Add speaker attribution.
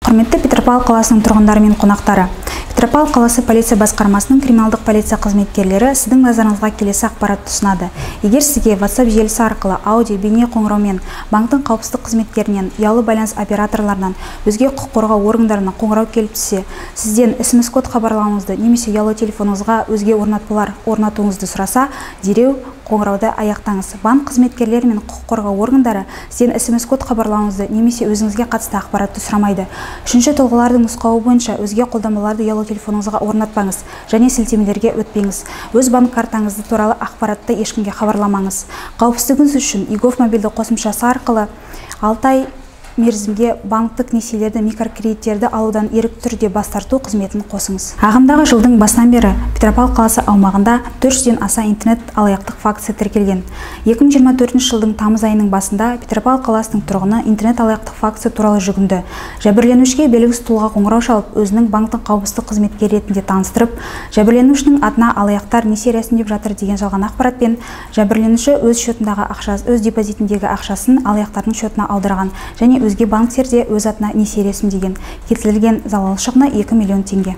Speaker 1: Құрметті Петропавл қаласының тұрғындары мен қонақтары. Петропавл қаласы полиция басқармасының криминалдық полиция қызметкерлері сіздің назарыңызға келесі ақпаратты ұсынады. Егер сізге WhatsApp желісі арқылы аудио, бейне қоңыраумен, банктың қауіпсіздік қызметкерінен, ұялы байланыс операторларынан, өзге құқық қорғау органдарынан қоңырау келіп түссе, сізден SMS-код хабарлауыңызды немесе ұялы телефоныңызға өзге орнатпалар орнатуыңызды сұраса, дереу қоңырауды аяқтаңыз. Банк қызметкерлері мен құқық қорғау органдары сізден SMS-код хабарлауыңызды немесе өзіңізге қатысты ақпаратты сұрамайды. Үшінші тұлғалардың нұсқауы бойынша өзге қолданбаларды ұялы телефоныңызға орнатпаңыз және сілтемелерге өтпеңіз. Өз банк картаңызды туралы ақпаратты ешкімге хабарламаңыз. Қауіпсіздігіңіз үшін егов мобильді қосымшасы арқылы 6 ай мерзімге банктік несиелерді, микрокредиттерді алудан ерікті түрде бас тарту қызметін қосыңыз. Ағымдағы жылдың басынан бері Петропавл қаласы аумағында 400-ден аса интернет алаяқтық фактісі тіркелген. 2024 жылдың тамыз айының басында Петропавл қаласының тұрғыны интернет алаяқтық фактісі туралы жүгінді. Жәбірленушіге белгісіз тұлға қоңырау шалып, өзінің банктың қауіпсіздік қызметкері ретінде таныстырып, жәбірленушінің атына алаяқтар несие рәсімдеп жатыр деген жалған ақпаратпен жәбірленуші өз шотындағы ақшасын, өз депозитіндегі ақшасын алаяқтардың шотына аударған және өзге банктерде өз атына несие рәсімдеген. Келтірілген залал шығыны 2 миллион теңге.